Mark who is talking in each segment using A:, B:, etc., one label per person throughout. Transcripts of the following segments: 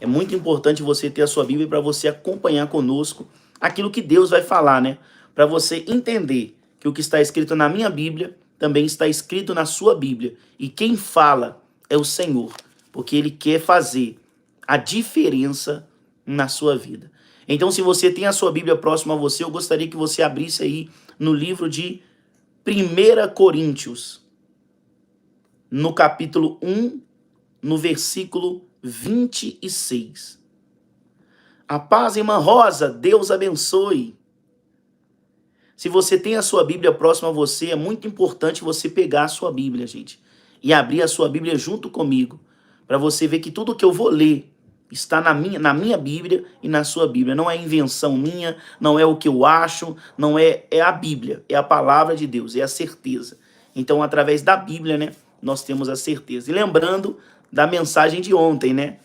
A: É muito importante você ter a sua Bíblia para você acompanhar conosco aquilo que Deus vai falar, né? Para você entender que o que está escrito na minha Bíblia também está escrito na sua Bíblia. E quem fala é o Senhor, porque Ele quer fazer a diferença na sua vida. Então, se você tem a sua Bíblia próxima a você, eu gostaria que você abrisse aí no livro de 1 Coríntios, no capítulo 1, no versículo 26. A paz, irmã Rosa, Deus abençoe. Se você tem a sua Bíblia próxima a você, é muito importante você pegar a sua Bíblia, gente, e abrir a sua Bíblia junto comigo, para você ver que tudo que eu vou ler está na minha Bíblia e na sua Bíblia. Não é invenção minha, não é o que eu acho, não é, é a Bíblia, é a palavra de Deus, é a certeza. Então, através da Bíblia, né, nós temos a certeza. E lembrando da mensagem de ontem, né,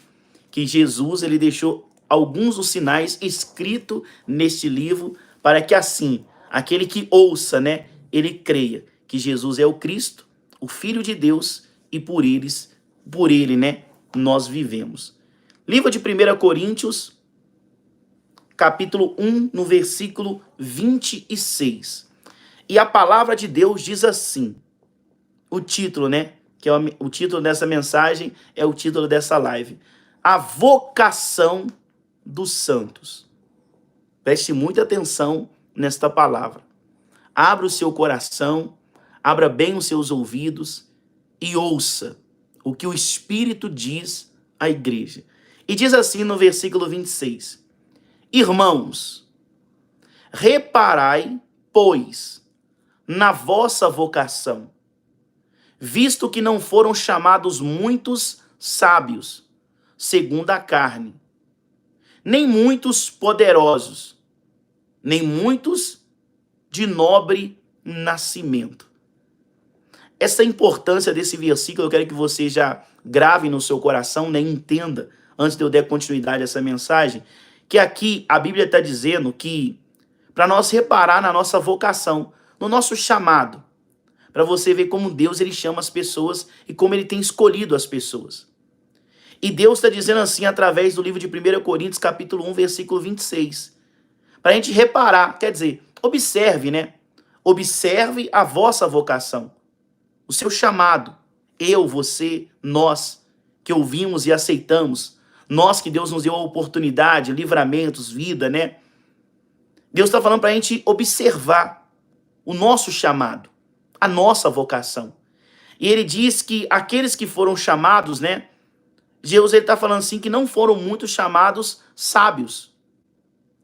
A: que Jesus ele deixou alguns dos sinais escritos neste livro para que assim, aquele que ouça, né, ele creia que Jesus é o Cristo, o Filho de Deus e por ele, né, nós vivemos. Livro de 1 Coríntios, capítulo 1, no versículo 26. E a palavra de Deus diz assim, o título, né, que é o título dessa mensagem, é o título dessa live. A vocação dos santos. Preste muita atenção nesta palavra. Abra o seu coração, abra bem os seus ouvidos e ouça o que o Espírito diz à igreja. E diz assim no versículo 26. Irmãos, reparai, pois, na vossa vocação, visto que não foram chamados muitos sábios, segundo a carne, nem muitos poderosos, nem muitos de nobre nascimento. Essa importância desse versículo eu quero que você já grave no seu coração, né? Entenda, antes de eu dar continuidade a essa mensagem, que aqui a Bíblia está dizendo que para nós reparar na nossa vocação, no nosso chamado, para você ver como Deus ele chama as pessoas e como ele tem escolhido as pessoas. E Deus está dizendo assim através do livro de 1 Coríntios, capítulo 1, versículo 26. Para a gente reparar, quer dizer, observe, né? Observe a vossa vocação, o seu chamado. Eu, você, nós, que ouvimos e aceitamos. Nós que Deus nos deu a oportunidade, livramentos, vida, né? Deus está falando para a gente observar o nosso chamado, a nossa vocação. E ele diz que aqueles que foram chamados, né? Deus está falando assim que não foram muitos chamados sábios,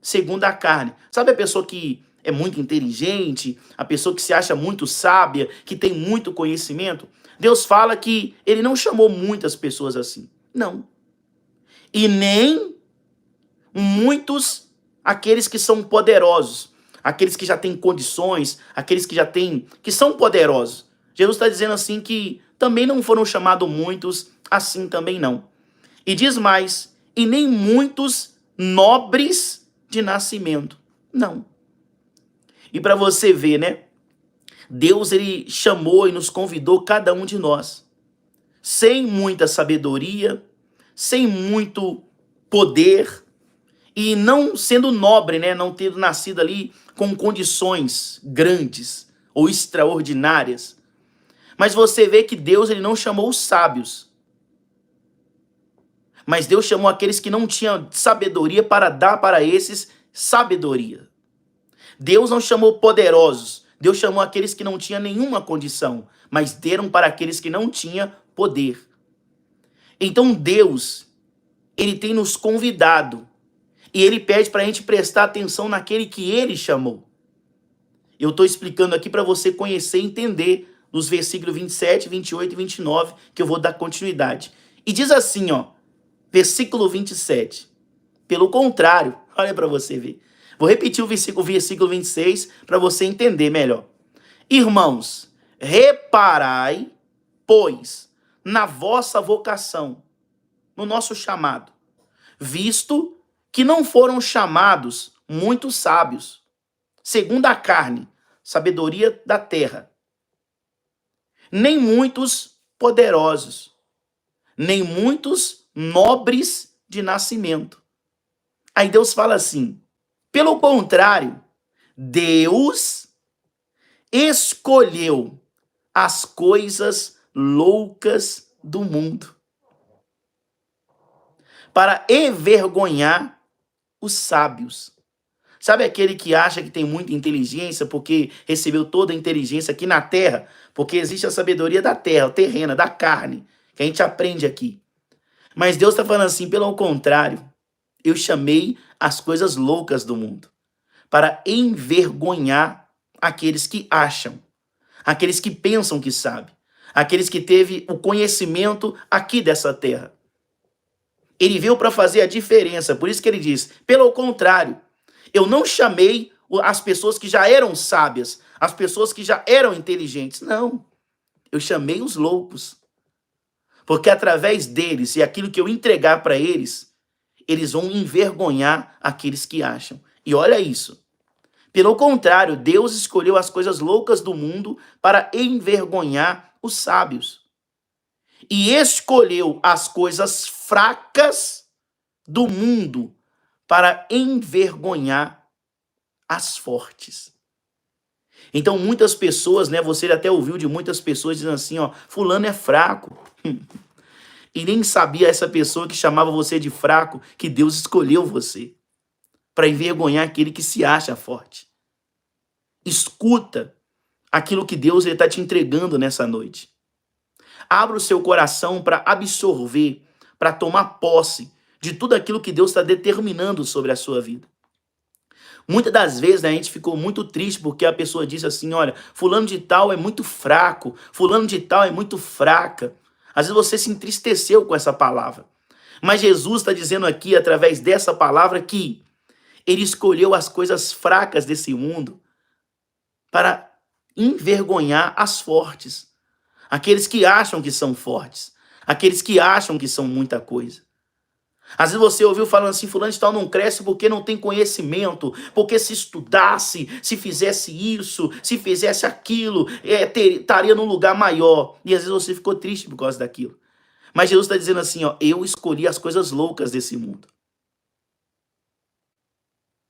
A: segundo a carne. Sabe a pessoa que é muito inteligente, a pessoa que se acha muito sábia, que tem muito conhecimento? Deus fala que ele não chamou muitas pessoas assim. Não. E nem muitos aqueles que são poderosos, aqueles que já têm condições, aqueles que já têm, que são poderosos. Jesus está dizendo assim que também não foram chamados muitos assim também não. E diz mais, e nem muitos nobres de nascimento. Não. E para você ver, né? Deus ele chamou e nos convidou cada um de nós, sem muita sabedoria, sem muito poder, e não sendo nobre, né? Não tendo nascido ali com condições grandes ou extraordinárias. Mas você vê que Deus ele não chamou os sábios. Mas Deus chamou aqueles que não tinham sabedoria para dar para esses sabedoria. Deus não chamou poderosos. Deus chamou aqueles que não tinham nenhuma condição, mas deram para aqueles que não tinham poder. Então Deus, ele tem nos convidado e ele pede para a gente prestar atenção naquele que ele chamou. Eu estou explicando aqui para você conhecer e entender nos versículos 27, 28 e 29, que eu vou dar continuidade. E diz assim, ó, versículo 27. Pelo contrário, olha para você ver. Vou repetir o versículo 26 para você entender melhor. Irmãos, reparai, pois, na vossa vocação, no nosso chamado, visto que não foram chamados muitos sábios, segundo a carne, sabedoria da terra, nem muitos poderosos, nem muitos nobres de nascimento. Aí Deus fala assim: pelo contrário, Deus escolheu as coisas loucas do mundo para envergonhar os sábios. Sabe aquele que acha que tem muita inteligência porque recebeu toda a inteligência aqui na terra? Porque existe a sabedoria da terra, terrena, da carne, que a gente aprende aqui. Mas Deus está falando assim: pelo contrário, eu chamei as coisas loucas do mundo para envergonhar aqueles que acham, aqueles que pensam que sabem, aqueles que teve o conhecimento aqui dessa terra. Ele veio para fazer a diferença, por isso que ele diz: pelo contrário, eu não chamei as pessoas que já eram sábias, as pessoas que já eram inteligentes. Não, eu chamei os loucos. Porque através deles e aquilo que eu entregar para eles, eles vão envergonhar aqueles que acham. E olha isso. Pelo contrário, Deus escolheu as coisas loucas do mundo para envergonhar os sábios. E escolheu as coisas fracas do mundo para envergonhar as fortes. Então, muitas pessoas, né, você até ouviu de muitas pessoas dizendo assim, ó, fulano é fraco. E nem sabia essa pessoa que chamava você de fraco, que Deus escolheu você para envergonhar aquele que se acha forte. Escuta aquilo que Deus está te entregando nessa noite. Abra o seu coração para absorver, para tomar posse de tudo aquilo que Deus está determinando sobre a sua vida. Muitas das vezes, né, a gente ficou muito triste porque a pessoa disse assim: olha, fulano de tal é muito fraco, fulano de tal é muito fraca. Às vezes você se entristeceu com essa palavra. Mas Jesus está dizendo aqui, através dessa palavra, que ele escolheu as coisas fracas desse mundo para envergonhar as fortes. Aqueles que acham que são fortes. Aqueles que acham que são muita coisa. Às vezes você ouviu falando assim: fulano de tal não cresce porque não tem conhecimento, porque se estudasse, se fizesse isso, se fizesse aquilo, estaria num lugar maior. E às vezes você ficou triste por causa daquilo. Mas Jesus está dizendo assim, ó: eu escolhi as coisas loucas desse mundo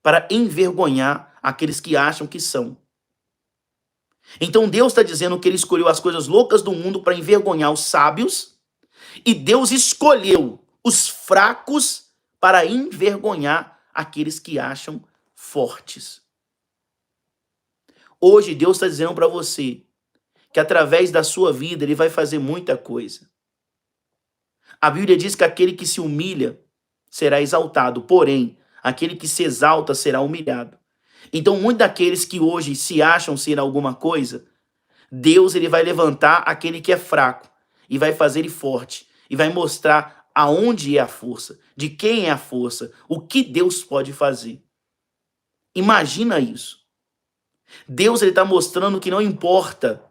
A: para envergonhar aqueles que acham que são. Então Deus está dizendo que ele escolheu as coisas loucas do mundo para envergonhar os sábios, e Deus escolheu os fracos para envergonhar aqueles que acham fortes. Hoje Deus está dizendo para você que através da sua vida ele vai fazer muita coisa. A Bíblia diz que aquele que se humilha será exaltado, porém, aquele que se exalta será humilhado. Então, muitos daqueles que hoje se acham ser alguma coisa, Deus ele vai levantar aquele que é fraco e vai fazer ele forte e vai mostrar aonde é a força, de quem é a força, o que Deus pode fazer. Imagina isso. Deus ele está mostrando que não importa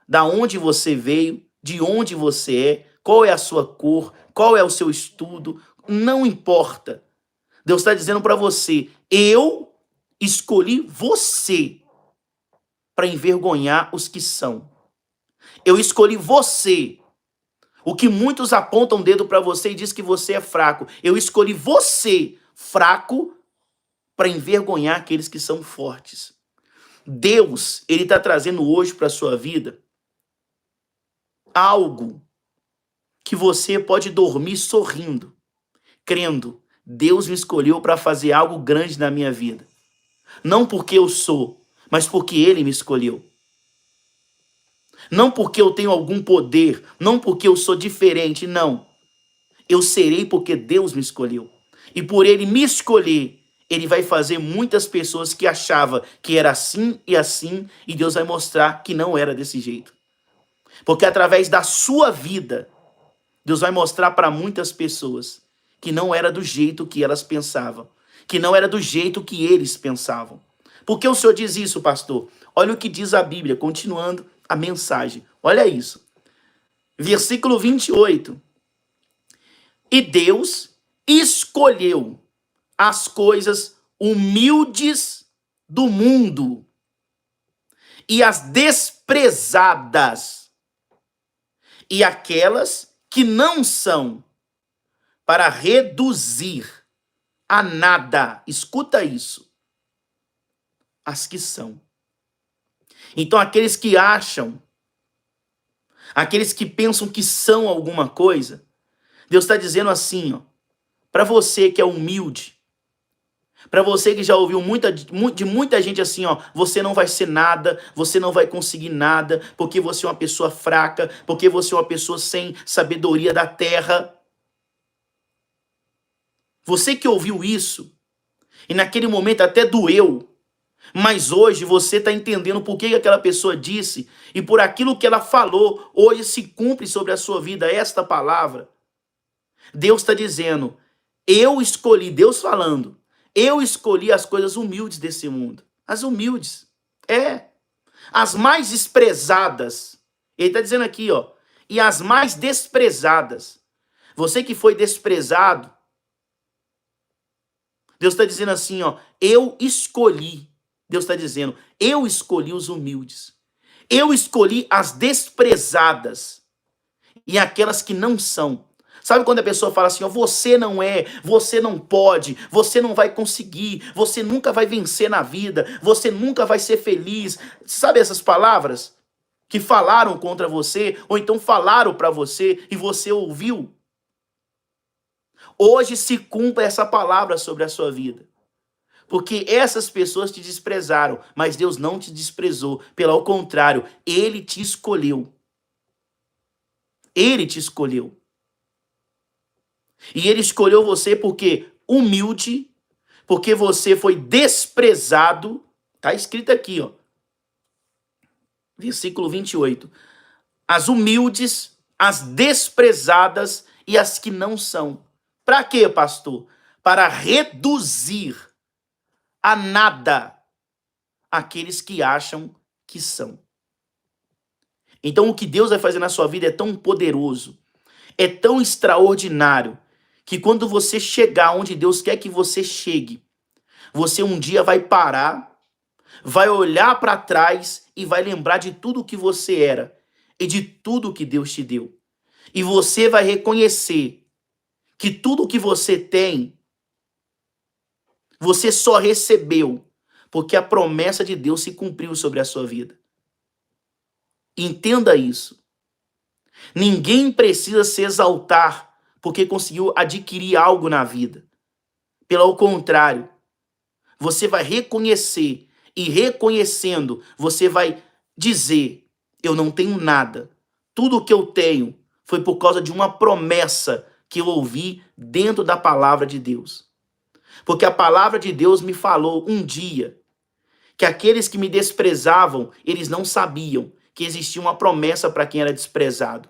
A: da onde você veio, de onde você é, qual é a sua cor, qual é o seu estudo, não importa. Deus está dizendo para você: eu escolhi você para envergonhar os que são. Eu escolhi você. O que muitos apontam o dedo para você e diz que você é fraco. Eu escolhi você, fraco, para envergonhar aqueles que são fortes. Deus, ele está trazendo hoje para a sua vida algo que você pode dormir sorrindo, crendo: Deus me escolheu para fazer algo grande na minha vida. Não porque eu sou, mas porque ele me escolheu. Não porque eu tenho algum poder, não porque eu sou diferente, não. Eu serei porque Deus me escolheu. E por ele me escolher, ele vai fazer muitas pessoas que achavam que era assim, e Deus vai mostrar que não era desse jeito. Porque através da sua vida, Deus vai mostrar para muitas pessoas que não era do jeito que elas pensavam, que não era do jeito que eles pensavam. Por que o Senhor diz isso, pastor? Olha o que diz a Bíblia, continuando a mensagem. Olha isso. Versículo 28. E Deus escolheu as coisas humildes do mundo e as desprezadas e aquelas que não são, para reduzir a nada, escuta isso, as que são. Então aqueles que acham, aqueles que pensam que são alguma coisa, Deus está dizendo assim, ó, para você que é humilde, para você que já ouviu de muita gente assim, ó, você não vai ser nada, você não vai conseguir nada, porque você é uma pessoa fraca, porque você é uma pessoa sem sabedoria da terra. Você que ouviu isso, e naquele momento até doeu, mas hoje você está entendendo por que aquela pessoa disse, e por aquilo que ela falou, hoje se cumpre sobre a sua vida esta palavra. Deus está dizendo, eu escolhi, Deus falando, eu escolhi as coisas humildes desse mundo. As humildes. As mais desprezadas. Ele está dizendo aqui, ó. E as mais desprezadas. Você que foi desprezado. Deus está dizendo assim, ó. Eu escolhi. Deus está dizendo, eu escolhi os humildes. Eu escolhi as desprezadas. E aquelas que não são. Sabe quando a pessoa fala assim, ó, você não é, você não pode, você não vai conseguir, você nunca vai vencer na vida, você nunca vai ser feliz. Sabe essas palavras que falaram contra você, ou então falaram para você e você ouviu? Hoje se cumpre essa palavra sobre a sua vida. Porque essas pessoas te desprezaram, mas Deus não te desprezou. Pelo contrário, Ele te escolheu. Ele te escolheu. E Ele escolheu você porque humilde, porque você foi desprezado. Está escrito aqui, ó. Versículo 28. As humildes, as desprezadas e as que não são. Para quê, pastor? Para reduzir a nada aqueles que acham que são. Então o que Deus vai fazer na sua vida é tão poderoso, é tão extraordinário, que quando você chegar onde Deus quer que você chegue, você um dia vai parar, vai olhar para trás e vai lembrar de tudo que você era e de tudo que Deus te deu. E você vai reconhecer que tudo que você tem, você só recebeu porque a promessa de Deus se cumpriu sobre a sua vida. Entenda isso. Ninguém precisa se exaltar porque conseguiu adquirir algo na vida. Pelo contrário, você vai reconhecer e reconhecendo, você vai dizer, eu não tenho nada. Tudo o que eu tenho foi por causa de uma promessa que eu ouvi dentro da palavra de Deus. Porque a palavra de Deus me falou um dia que aqueles que me desprezavam, eles não sabiam que existia uma promessa para quem era desprezado.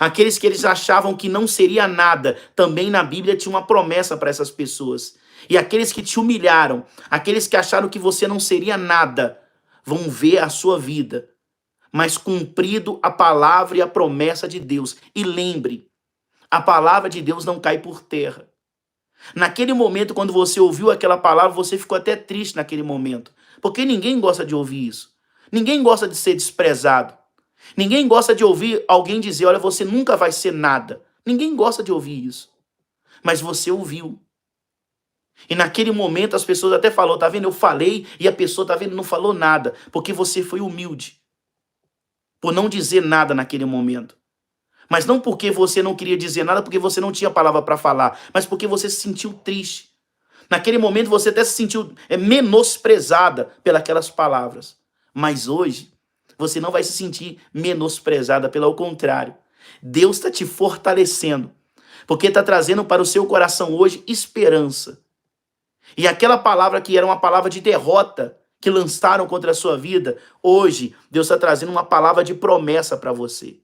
A: Aqueles que eles achavam que não seria nada, também na Bíblia tinha uma promessa para essas pessoas. E aqueles que te humilharam, aqueles que acharam que você não seria nada, vão ver a sua vida, mas cumprido a palavra e a promessa de Deus. E lembre, a palavra de Deus não cai por terra. Naquele momento, quando você ouviu aquela palavra, você ficou até triste naquele momento, porque ninguém gosta de ouvir isso. Ninguém gosta de ser desprezado. Ninguém gosta de ouvir alguém dizer, olha, você nunca vai ser nada. Ninguém gosta de ouvir isso. Mas você ouviu. E naquele momento as pessoas até falaram, tá vendo? Eu falei e a pessoa, tá vendo? Não falou nada. Porque você foi humilde. Por não dizer nada naquele momento. Mas não porque você não queria dizer nada, porque você não tinha palavra para falar. Mas porque você se sentiu triste. Naquele momento você até se sentiu menosprezada pelas palavras. Mas hoje você não vai se sentir menosprezada, pelo contrário. Deus está te fortalecendo, porque está trazendo para o seu coração hoje esperança. E aquela palavra que era uma palavra de derrota, que lançaram contra a sua vida, hoje Deus está trazendo uma palavra de promessa para você.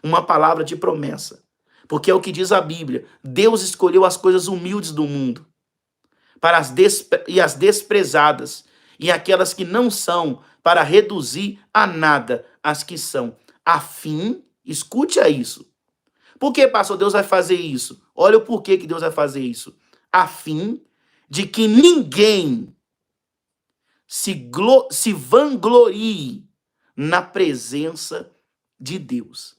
A: Uma palavra de promessa. Porque é o que diz a Bíblia. Deus escolheu as coisas humildes do mundo, para as desprezadas, e aquelas que não são, para reduzir a nada as que são, a fim, escute a isso. Por que, pastor, Deus vai fazer isso? Olha o porquê que Deus vai fazer isso. A fim de que ninguém se vanglorie na presença de Deus.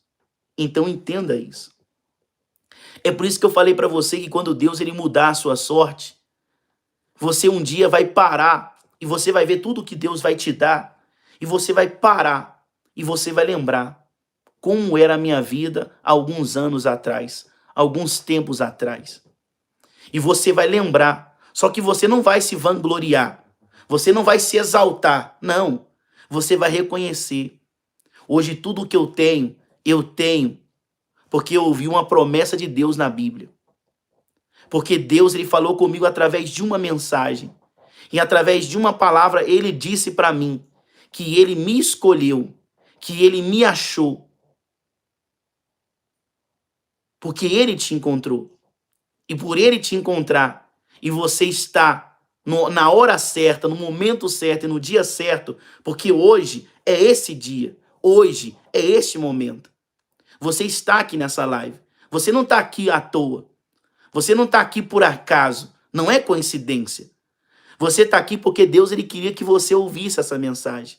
A: Então entenda isso. É por isso que eu falei para você que quando Deus ele mudar a sua sorte, você um dia vai parar e você vai ver tudo que Deus vai te dar e você vai parar e você vai lembrar como era a minha vida há alguns anos atrás, alguns tempos atrás. E você vai lembrar, só que você não vai se vangloriar, você não vai se exaltar, não. Você vai reconhecer. Hoje tudo que eu tenho porque eu ouvi uma promessa de Deus na Bíblia. Porque Deus ele falou comigo através de uma mensagem. E através de uma palavra ele disse para mim que ele me escolheu, que ele me achou, porque ele te encontrou. E por ele te encontrar, e você está na hora certa, no momento certo e no dia certo, porque hoje é esse dia, hoje é este momento. Você está aqui nessa live. Você não está aqui à toa. Você não está aqui por acaso. Não é coincidência. Você está aqui porque Deus ele queria que você ouvisse essa mensagem.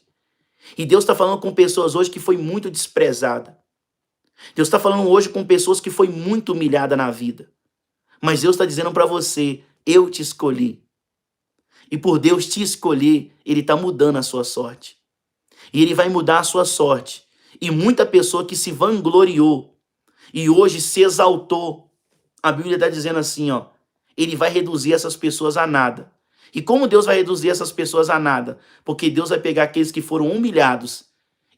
A: E Deus está falando com pessoas hoje que foi muito desprezada. Deus está falando hoje com pessoas que foi muito humilhada na vida. Mas Deus está dizendo para você, eu te escolhi. E por Deus te escolher, Ele está mudando a sua sorte. E Ele vai mudar a sua sorte. E muita pessoa que se vangloriou e hoje se exaltou, a Bíblia está dizendo assim, ó, Ele vai reduzir essas pessoas a nada. E como Deus vai reduzir essas pessoas a nada? Porque Deus vai pegar aqueles que foram humilhados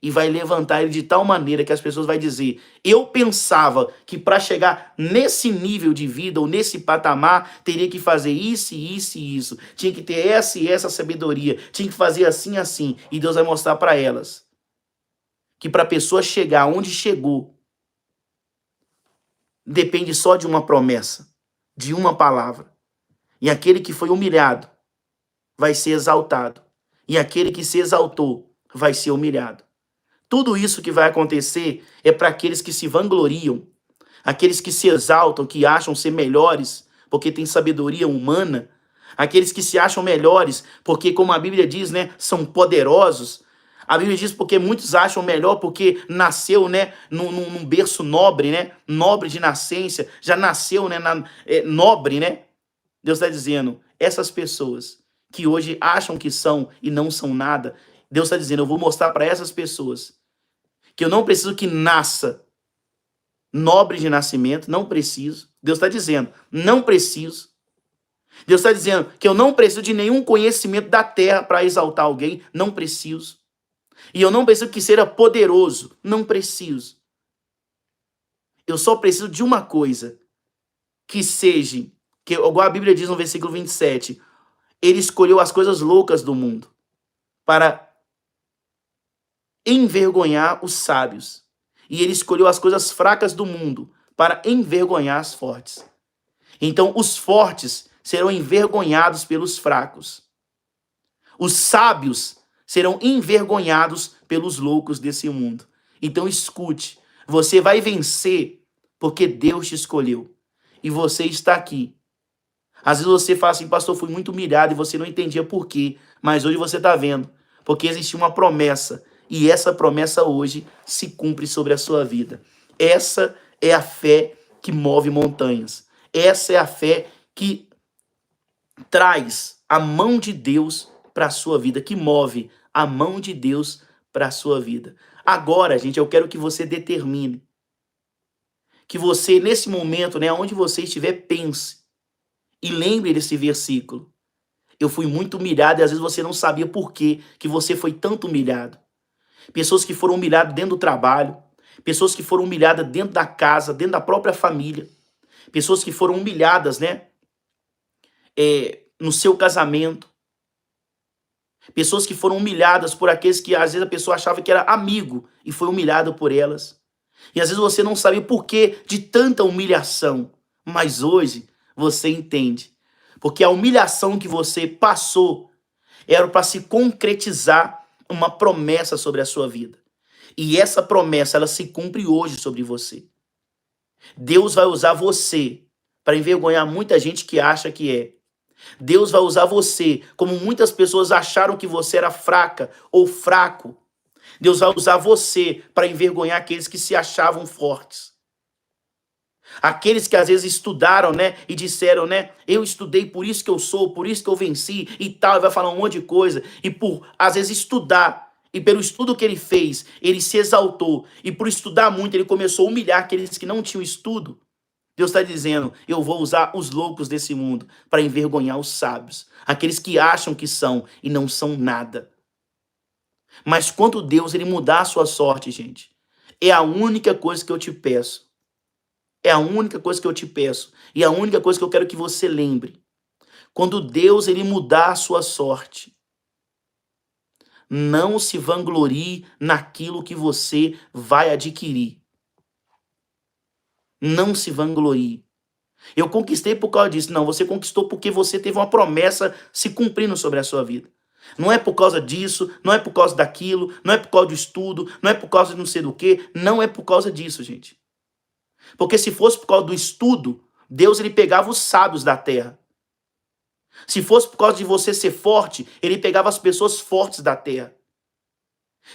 A: e vai levantar ele de tal maneira que as pessoas vão dizer, eu pensava que para chegar nesse nível de vida ou nesse patamar, teria que fazer isso, isso e isso. Tinha que ter essa e essa sabedoria. Tinha que fazer assim, assim. E Deus vai mostrar para elas que para a pessoa chegar onde chegou, depende só de uma promessa, de uma palavra. E aquele que foi humilhado vai ser exaltado. E aquele que se exaltou vai ser humilhado. Tudo isso que vai acontecer é para aqueles que se vangloriam, aqueles que se exaltam, que acham ser melhores, porque tem sabedoria humana, aqueles que se acham melhores, porque, como a Bíblia diz, né, são poderosos. A Bíblia diz porque muitos acham melhor porque nasceu, né, num berço nobre, né, nobre de nascença, já nasceu, né, nobre, né. Deus está dizendo, essas pessoas que hoje acham que são e não são nada, Deus está dizendo, eu vou mostrar para essas pessoas que eu não preciso que nasça nobre de nascimento, não preciso. Deus está dizendo, não preciso. Deus está dizendo que eu não preciso de nenhum conhecimento da terra para exaltar alguém, não preciso. E eu não preciso que seja poderoso, não preciso. Eu só preciso de uma coisa, que seja, que igual a Bíblia diz no versículo 27, ele escolheu as coisas loucas do mundo para envergonhar os sábios. E ele escolheu as coisas fracas do mundo para envergonhar as fortes. Então, os fortes serão envergonhados pelos fracos. Os sábios serão envergonhados pelos loucos desse mundo. Então, escute, você vai vencer porque Deus te escolheu. E você está aqui. Às vezes você fala assim, pastor, fui muito humilhado e você não entendia por quê. Mas hoje você está vendo. Porque existe uma promessa. E essa promessa hoje se cumpre sobre a sua vida. Essa é a fé que move montanhas. Essa é a fé que traz a mão de Deus para a sua vida, que move a mão de Deus para a sua vida. Agora, gente, eu quero que você determine, que você, nesse momento, né, onde você estiver, pense e lembre desse versículo. Eu fui muito humilhado e às vezes você não sabia por quê que você foi tanto humilhado. Pessoas que foram humilhadas dentro do trabalho, pessoas que foram humilhadas dentro da casa, dentro da própria família, pessoas que foram humilhadas, né, no seu casamento, pessoas que foram humilhadas por aqueles que às vezes a pessoa achava que era amigo e foi humilhado por elas. E às vezes você não sabe por que de tanta humilhação, mas hoje você entende. Porque a humilhação que você passou era para se concretizar uma promessa sobre a sua vida. E essa promessa, ela se cumpre hoje sobre você. Deus vai usar você para envergonhar muita gente que acha que é. Deus vai usar você como muitas pessoas acharam que você era fraca ou fraco. Deus vai usar você para envergonhar aqueles que se achavam fortes. Aqueles que às vezes estudaram, né, e disseram, né, eu estudei, por isso que eu sou, por isso que eu venci e tal, e vai falar um monte de coisa. E por, às vezes, estudar, e pelo estudo que ele fez, ele se exaltou. E por estudar muito, ele começou a humilhar aqueles que não tinham estudo. Deus está dizendo, eu vou usar os loucos desse mundo para envergonhar os sábios. Aqueles que acham que são e não são nada. Mas quando Deus ele mudar a sua sorte, gente, é a única coisa que eu te peço. É a única coisa que eu te peço. E a única coisa que eu quero que você lembre. Quando Deus ele mudar a sua sorte, não se vanglorie naquilo que você vai adquirir. Não se vanglorie. Eu conquistei por causa disso. Não, você conquistou porque você teve uma promessa se cumprindo sobre a sua vida. Não é por causa disso, não é por causa daquilo, não é por causa do estudo, não é por causa de não sei do que, não é por causa disso, gente. Porque se fosse por causa do estudo, Deus ele pegava os sábios da terra. Se fosse por causa de você ser forte, ele pegava as pessoas fortes da terra.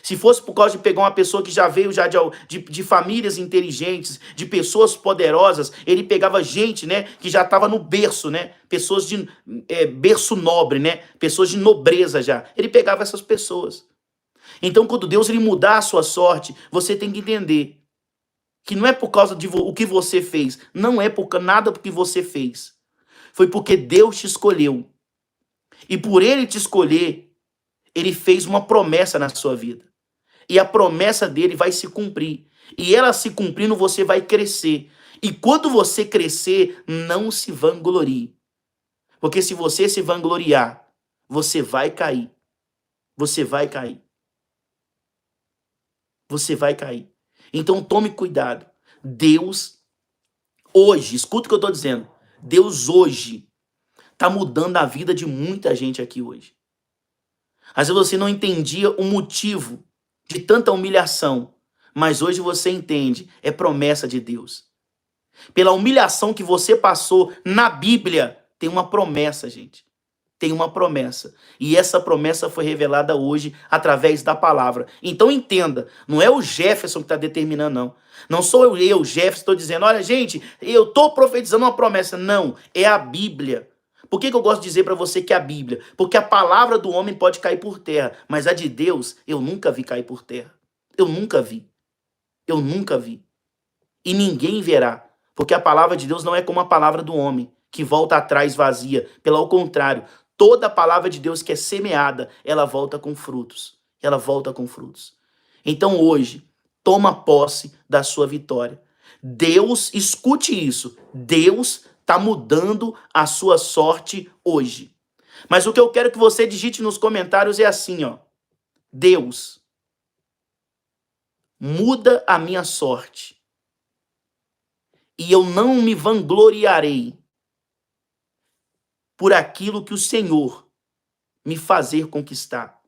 A: Se fosse por causa de pegar uma pessoa que já veio já de famílias inteligentes, de pessoas poderosas, ele pegava gente, né, que já estava no berço, né, pessoas de berço nobre, né, pessoas de nobreza já. Ele pegava essas pessoas. Então, quando Deus ele mudar a sua sorte, você tem que entender que não é por causa de o que você fez, não é por nada do que você fez. Foi porque Deus te escolheu. E por ele te escolher, ele fez uma promessa na sua vida. E a promessa dele vai se cumprir. E ela se cumprindo, você vai crescer. E quando você crescer, não se vanglorie. Porque se você se vangloriar, você vai cair. Você vai cair. Você vai cair. Então tome cuidado. Deus, hoje, escuta o que eu estou dizendo. Deus hoje está mudando a vida de muita gente aqui hoje. Às vezes você não entendia o motivo de tanta humilhação, mas hoje você entende, é promessa de Deus. Pela humilhação que você passou na Bíblia, tem uma promessa, gente. Tem uma promessa. E essa promessa foi revelada hoje através da palavra. Então entenda, não é o Jefferson que está determinando, não. Não sou eu, Jefferson, estou dizendo, olha, gente, eu estou profetizando uma promessa. Não, é a Bíblia. Por que eu gosto de dizer para você que é a Bíblia? Porque a palavra do homem pode cair por terra, mas a de Deus eu nunca vi cair por terra. Eu nunca vi. Eu nunca vi. E ninguém verá. Porque a palavra de Deus não é como a palavra do homem, que volta atrás vazia. Pelo contrário, toda a palavra de Deus que é semeada, ela volta com frutos. Ela volta com frutos. Então hoje, toma posse da sua vitória. Deus, escute isso, Deus está mudando a sua sorte hoje. Mas o que eu quero que você digite nos comentários é assim, ó. Deus, muda a minha sorte. E eu não me vangloriarei por aquilo que o Senhor me fazer conquistar.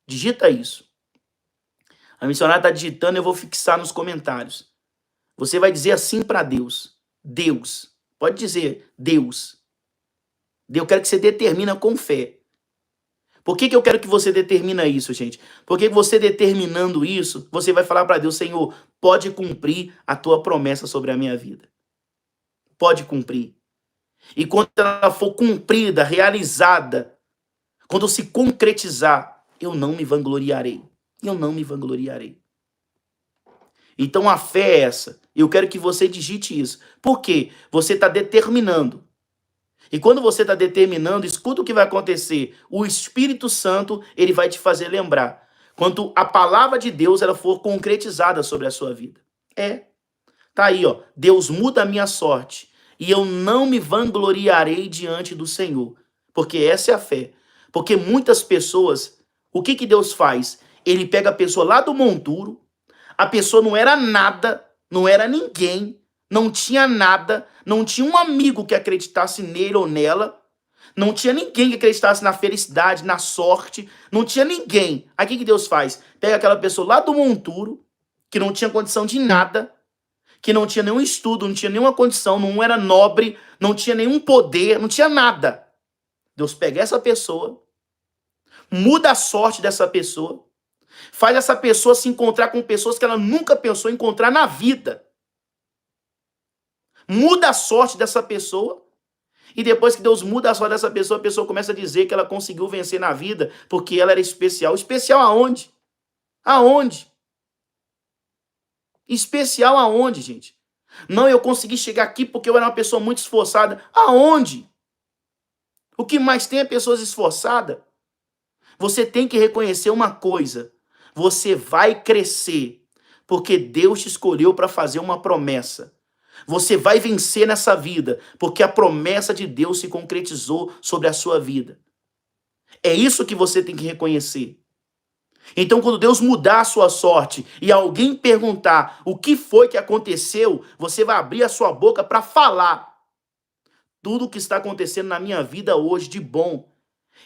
A: Digita isso. A missionária está digitando, eu vou fixar nos comentários. Você vai dizer assim para Deus. Deus. Pode dizer Deus. Eu quero que você determina com fé. Por que eu quero que você determina isso, gente? Porque você determinando isso, você vai falar para Deus, Senhor, pode cumprir a tua promessa sobre a minha vida. Pode cumprir. E quando ela for cumprida, realizada, quando se concretizar, eu não me vangloriarei. Eu não me vangloriarei. Então a fé é essa. Eu quero que você digite isso. Por quê? Você está determinando. E quando você está determinando, escuta o que vai acontecer. O Espírito Santo, ele vai te fazer lembrar. Quando a palavra de Deus ela for concretizada sobre a sua vida. Tá aí, ó. Deus muda a minha sorte. E eu não me vangloriarei diante do Senhor. Porque essa é a fé. Porque muitas pessoas, o que Deus faz? Ele pega a pessoa lá do monturo, a pessoa não era nada, não era ninguém, não tinha nada, não tinha um amigo que acreditasse nele ou nela, não tinha ninguém que acreditasse na felicidade, na sorte, não tinha ninguém. Aí o que Deus faz? Pega aquela pessoa lá do monturo, que não tinha condição de nada, que não tinha nenhum estudo, não tinha nenhuma condição, não era nobre, não tinha nenhum poder, não tinha nada. Deus pega essa pessoa, muda a sorte dessa pessoa, faz essa pessoa se encontrar com pessoas que ela nunca pensou em encontrar na vida. muda a sorte dessa pessoa. E depois que Deus muda a sorte dessa pessoa, a pessoa começa a dizer que ela conseguiu vencer na vida porque ela era especial. Especial aonde? Aonde? Especial aonde, gente? Não, eu consegui chegar aqui porque eu era uma pessoa muito esforçada. Aonde? O que mais tem é pessoas esforçadas. Você tem que reconhecer uma coisa. Você vai crescer porque Deus te escolheu para fazer uma promessa. Você vai vencer nessa vida porque a promessa de Deus se concretizou sobre a sua vida. É isso que você tem que reconhecer. Então, quando Deus mudar a sua sorte e alguém perguntar o que foi que aconteceu, você vai abrir a sua boca para falar. Tudo o que está acontecendo na minha vida hoje de bom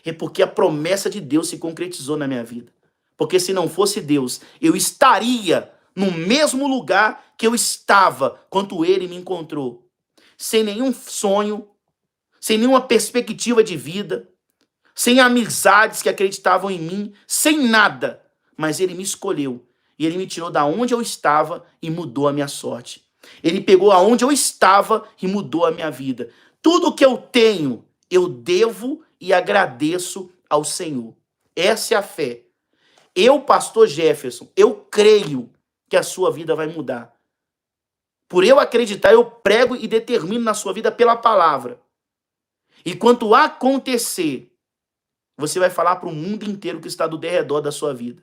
A: é porque a promessa de Deus se concretizou na minha vida. Porque se não fosse Deus, eu estaria no mesmo lugar que eu estava quando Ele me encontrou. Sem nenhum sonho, sem nenhuma perspectiva de vida, sem amizades que acreditavam em mim, sem nada. Mas Ele me escolheu e Ele me tirou da onde eu estava e mudou a minha sorte. Ele pegou aonde eu estava e mudou a minha vida. Tudo que eu tenho, eu devo e agradeço ao Senhor. Essa é a fé. Eu, pastor Jefferson, eu creio que a sua vida vai mudar. Por eu acreditar, eu prego e determino na sua vida pela palavra. E quando acontecer, você vai falar para o mundo inteiro que está do derredor da sua vida.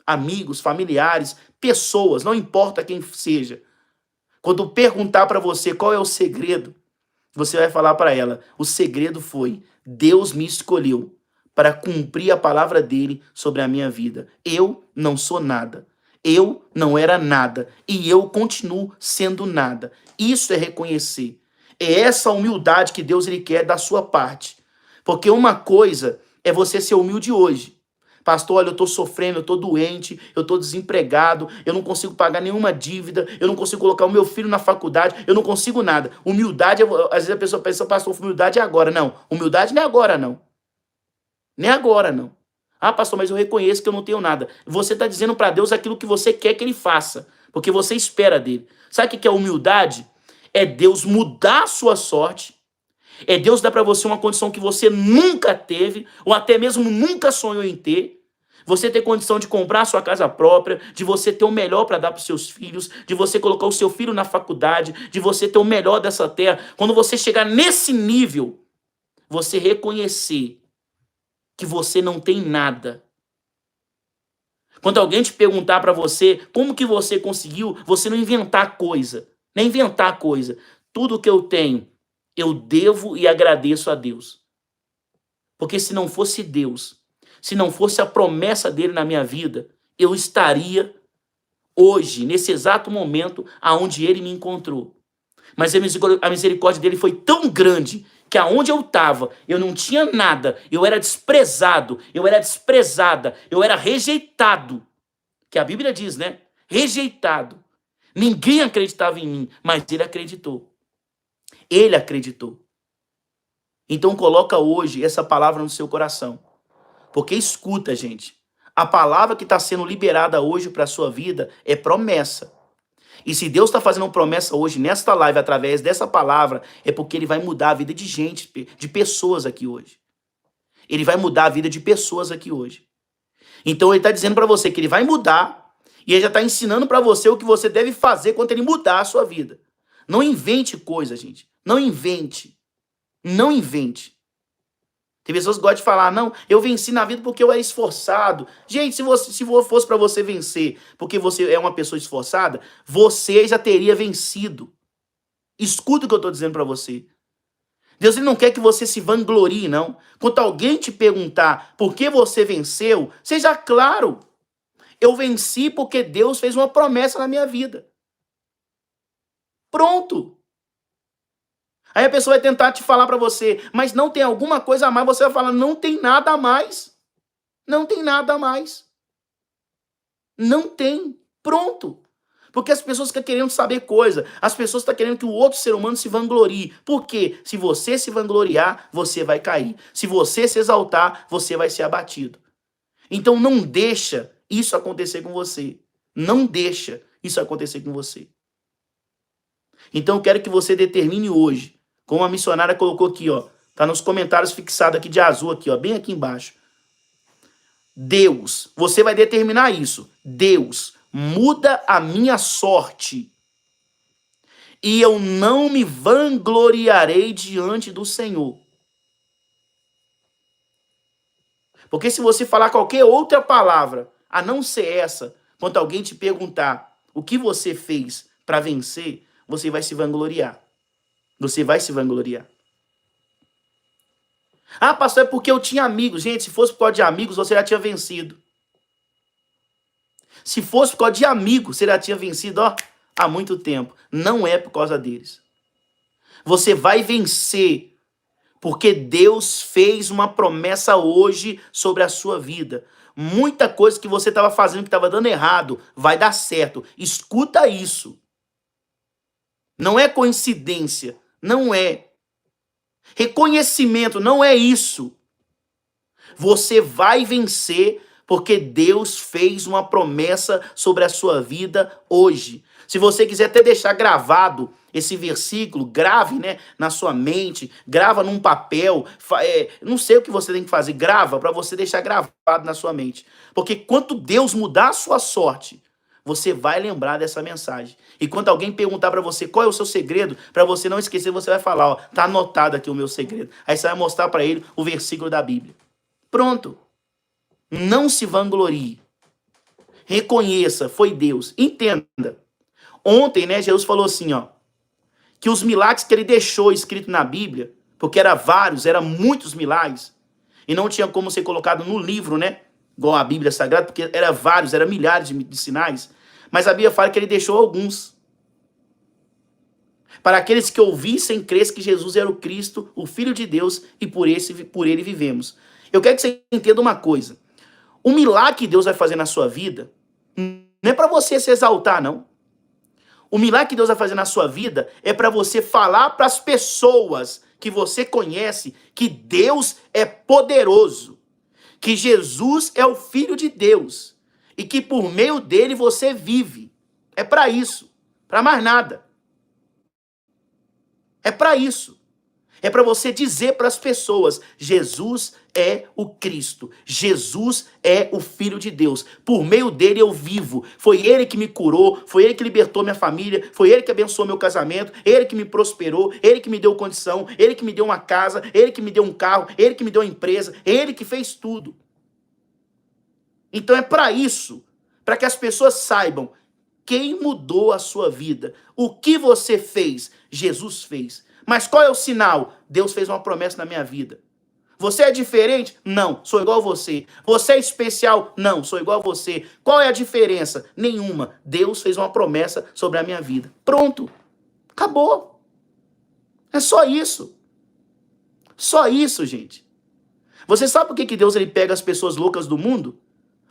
A: Amigos, familiares, pessoas, não importa quem seja. Quando perguntar para você qual é o segredo, você vai falar para ela, o segredo foi, Deus me escolheu para cumprir a palavra dele sobre a minha vida. Eu não sou nada. Eu não era nada. E eu continuo sendo nada. Isso é reconhecer. É essa humildade que Deus ele quer da sua parte. Porque uma coisa é você ser humilde hoje. Pastor, olha, eu estou sofrendo, eu estou doente, eu estou desempregado, eu não consigo pagar nenhuma dívida, eu não consigo colocar o meu filho na faculdade, eu não consigo nada. Humildade, às vezes a pessoa pensa, pastor, humildade é agora. Não, humildade não é agora, não. Nem agora, não. Ah, pastor, mas eu reconheço que eu não tenho nada. Você está dizendo para Deus aquilo que você quer que ele faça, porque você espera dele. Sabe o que é humildade? É Deus mudar a sua sorte. É Deus dar para você uma condição que você nunca teve, ou até mesmo nunca sonhou em ter. Você ter condição de comprar a sua casa própria, de você ter o melhor para dar para os seus filhos, de você colocar o seu filho na faculdade, de você ter o melhor dessa terra. Quando você chegar nesse nível, você reconhecer que você não tem nada. Quando alguém te perguntar para você como que você conseguiu, você não inventar coisa, nem inventar coisa. Tudo que eu tenho, eu devo e agradeço a Deus. Porque se não fosse Deus, se não fosse a promessa dele na minha vida, eu estaria hoje, nesse exato momento, aonde ele me encontrou. Mas a misericórdia dele foi tão grande que aonde eu estava, eu não tinha nada, eu era desprezado, eu era desprezada, eu era rejeitado. Que a Bíblia diz, né? Rejeitado. Ninguém acreditava em mim, mas ele acreditou. Ele acreditou. Então coloca hoje essa palavra no seu coração. Porque escuta, gente, a palavra que está sendo liberada hoje para a sua vida é promessa. E se Deus está fazendo uma promessa hoje, nesta live, através dessa palavra, é porque ele vai mudar a vida de gente, de pessoas aqui hoje. Ele vai mudar a vida de pessoas aqui hoje. Então ele está dizendo para você que ele vai mudar e ele já está ensinando para você o que você deve fazer quando ele mudar a sua vida. Não invente coisa, gente. Não invente. Não invente. Tem pessoas que gostam de falar, não, eu venci na vida porque eu era esforçado. Gente, se fosse para você vencer porque você é uma pessoa esforçada, você já teria vencido. Escuta o que eu estou dizendo para você. Deus ele não quer que você se vanglorie, não. Quando alguém te perguntar por que você venceu, seja claro. Eu venci porque Deus fez uma promessa na minha vida. Pronto. Aí a pessoa vai tentar te falar para você, mas não tem alguma coisa a mais. Você vai falar, não tem nada a mais. Não tem nada a mais. Não tem. Pronto. Porque as pessoas estão querendo saber coisa. As pessoas estão querendo que o outro ser humano se vanglorie. Por quê? Se você se vangloriar, você vai cair. Se você se exaltar, você vai ser abatido. Então não deixa isso acontecer com você. Não deixa isso acontecer com você. Então eu quero que você determine hoje, como a missionária colocou aqui, ó, tá nos comentários fixado aqui de azul aqui, ó, bem aqui embaixo. Deus, você vai determinar isso. Deus, muda a minha sorte e eu não me vangloriarei diante do Senhor. Porque se você falar qualquer outra palavra, a não ser essa, quando alguém te perguntar o que você fez para vencer, você vai se vangloriar. Você vai se vangloriar. Ah, pastor, é porque eu tinha amigos. Gente, se fosse por causa de amigos, você já tinha vencido. Se fosse por causa de amigos, você já tinha vencido, ó, há muito tempo. Não é por causa deles. Você vai vencer porque Deus fez uma promessa hoje sobre a sua vida. Muita coisa que você estava fazendo que estava dando errado vai dar certo. Escuta isso. Não é coincidência. Não é. Reconhecimento não é isso. Você vai vencer porque Deus fez uma promessa sobre a sua vida hoje. Se você quiser até deixar gravado esse versículo, grave, né, na sua mente, grava num papel, não sei o que você tem que fazer, grava para você deixar gravado na sua mente. Porque quando Deus mudar a sua sorte, você vai lembrar dessa mensagem. E quando alguém perguntar para você qual é o seu segredo, para você não esquecer, você vai falar, ó, tá anotado aqui o meu segredo. Aí você vai mostrar para ele o versículo da Bíblia. Pronto. Não se vanglorie. Reconheça, foi Deus. Entenda. Ontem, né, Jesus falou assim, ó, que os milagres que ele deixou escrito na Bíblia, porque era vários, eram muitos milagres, e não tinha como ser colocado no livro, né, igual a Bíblia Sagrada, porque era vários, eram milhares de sinais, mas a Bíblia fala que ele deixou alguns. Para aqueles que ouvissem, crescem que Jesus era o Cristo, o Filho de Deus, e por ele vivemos. Eu quero que você entenda uma coisa. O milagre que Deus vai fazer na sua vida não é para você se exaltar, não. O milagre que Deus vai fazer na sua vida é para você falar para as pessoas que você conhece que Deus é poderoso, que Jesus é o Filho de Deus e que por meio dele você vive. É para isso, para mais nada. É para isso. É para você dizer para as pessoas, Jesus é o Cristo. Jesus é o Filho de Deus. Por meio dele eu vivo. Foi ele que me curou, foi ele que libertou minha família, foi ele que abençoou meu casamento, ele que me prosperou, ele que me deu condição, ele que me deu uma casa, ele que me deu um carro, ele que me deu uma empresa, ele que fez tudo. Então é para isso, para que as pessoas saibam quem mudou a sua vida. O que você fez, Jesus fez. Mas qual é o sinal? Deus fez uma promessa na minha vida. Você é diferente? Não, sou igual a você. Você é especial? Não, sou igual a você. Qual é a diferença? Nenhuma. Deus fez uma promessa sobre a minha vida. Pronto. Acabou. É só isso. Só isso, gente. Você sabe por que Deus ele pega as pessoas loucas do mundo?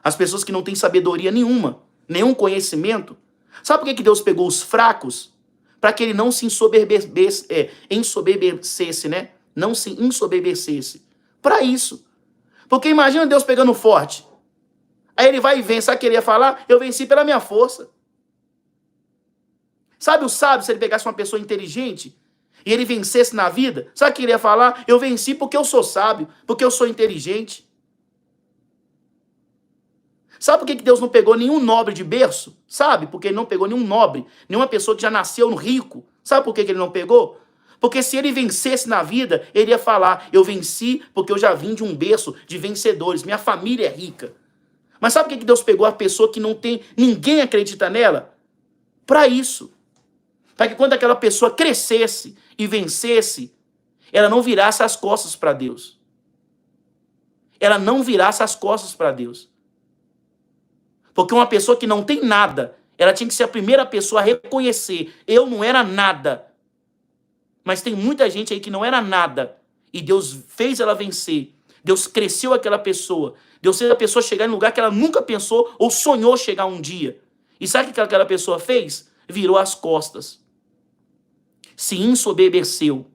A: As pessoas que não têm sabedoria nenhuma, nenhum conhecimento. Sabe por que Deus pegou os fracos? Para que ele não se ensoberbecesse, né? Não se ensoberbecesse. Para isso. Porque imagina Deus pegando forte. Aí ele vai e vence. Sabe o que ele ia falar? Eu venci pela minha força. Sabe o sábio, se ele pegasse uma pessoa inteligente e ele vencesse na vida? Sabe o que ele ia falar? Eu venci porque eu sou sábio, porque eu sou inteligente. Sabe por que Deus não pegou nenhum nobre de berço? Sabe? Porque ele não pegou nenhum nobre, nenhuma pessoa que já nasceu no rico. Sabe por que ele não pegou? Porque se ele vencesse na vida, ele ia falar, eu venci porque eu já vim de um berço de vencedores, minha família é rica. Mas sabe por que Deus pegou a pessoa que não tem, ninguém acredita nela? Para isso. Para que quando aquela pessoa crescesse e vencesse, ela não virasse as costas para Deus. Ela não virasse as costas para Deus. Porque uma pessoa que não tem nada, ela tinha que ser a primeira pessoa a reconhecer, eu não era nada. Mas tem muita gente aí que não era nada. E Deus fez ela vencer. Deus cresceu aquela pessoa. Deus fez a pessoa chegar em um lugar que ela nunca pensou ou sonhou chegar um dia. E sabe o que aquela pessoa fez? Virou as costas. Se ensoberbeceu.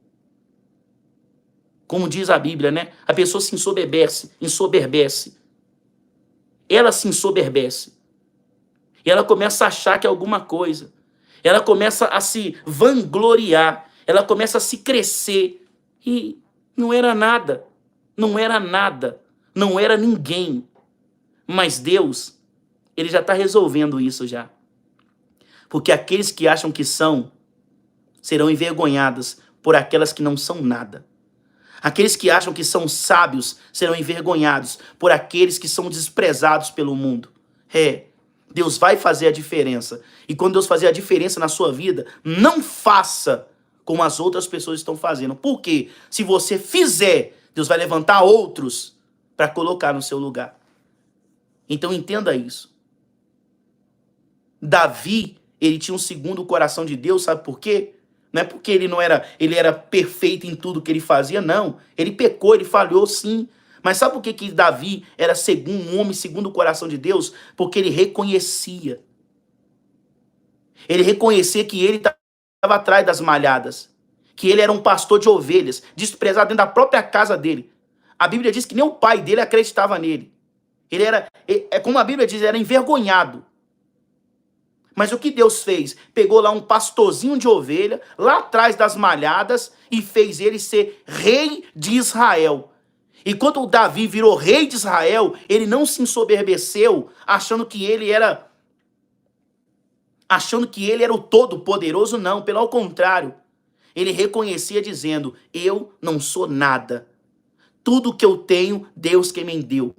A: Como diz a Bíblia, né? A pessoa se ensoberbece. Ela se ensoberbece. E ela começa a achar que é alguma coisa. Ela começa a se vangloriar, ela começa a se crescer. E não era nada, não era nada, não era ninguém. Mas Deus, ele já está resolvendo isso já. Porque aqueles que acham que são, serão envergonhados por aquelas que não são nada. Aqueles que acham que são sábios serão envergonhados por aqueles que são desprezados pelo mundo. Deus vai fazer a diferença. E quando Deus fazer a diferença na sua vida, não faça como as outras pessoas estão fazendo. Por quê? Se você fizer, Deus vai levantar outros para colocar no seu lugar. Então entenda isso. Davi, ele tinha um segundo coração de Deus, sabe por quê? Não é porque ele era perfeito em tudo que ele fazia, não. Ele pecou, ele falhou sim. Mas sabe por que Davi era um homem segundo o coração de Deus? Porque ele reconhecia. Ele reconhecia que ele estava atrás das malhadas. Que ele era um pastor de ovelhas, desprezado dentro da própria casa dele. A Bíblia diz que nem o pai dele acreditava nele. Ele era, como a Bíblia diz, ele era envergonhado. Mas o que Deus fez? Pegou lá um pastorzinho de ovelha, lá atrás das malhadas, e fez ele ser rei de Israel. E quando o Davi virou rei de Israel, ele não se ensoberbeceu, achando que ele era o todo-poderoso, não. Pelo contrário, ele reconhecia dizendo, eu não sou nada. Tudo que eu tenho, Deus que me deu.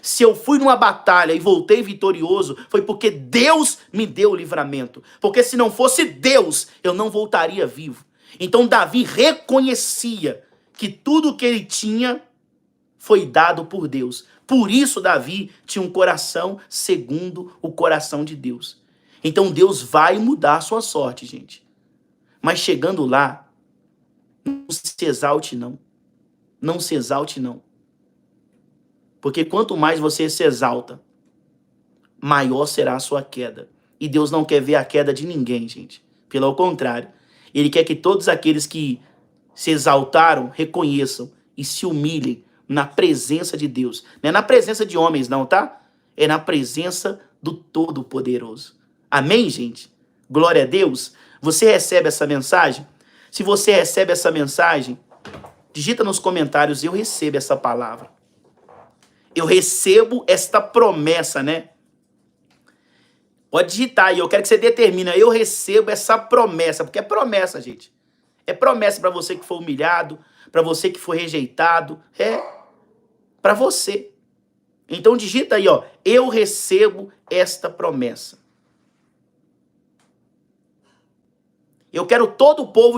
A: Se eu fui numa batalha e voltei vitorioso, foi porque Deus me deu o livramento. Porque se não fosse Deus, eu não voltaria vivo. Então Davi reconhecia que tudo que ele tinha foi dado por Deus. Por isso Davi tinha um coração segundo o coração de Deus. Então Deus vai mudar a sua sorte, gente. Mas chegando lá, não se exalte não. Não se exalte não. Porque quanto mais você se exalta, maior será a sua queda. E Deus não quer ver a queda de ninguém, gente. Pelo contrário, Ele quer que todos aqueles que se exaltaram reconheçam e se humilhem na presença de Deus. Não é na presença de homens, não, tá? É na presença do Todo-Poderoso. Amém, gente? Glória a Deus. Você recebe essa mensagem? Se você recebe essa mensagem, digita nos comentários, eu recebo essa palavra. Eu recebo esta promessa, né? Pode digitar aí, eu quero que você determine, eu recebo essa promessa, porque é promessa, gente. É promessa para você que foi humilhado, para você que foi rejeitado, para você. Então digita aí, ó, eu recebo esta promessa. Eu quero todo o povo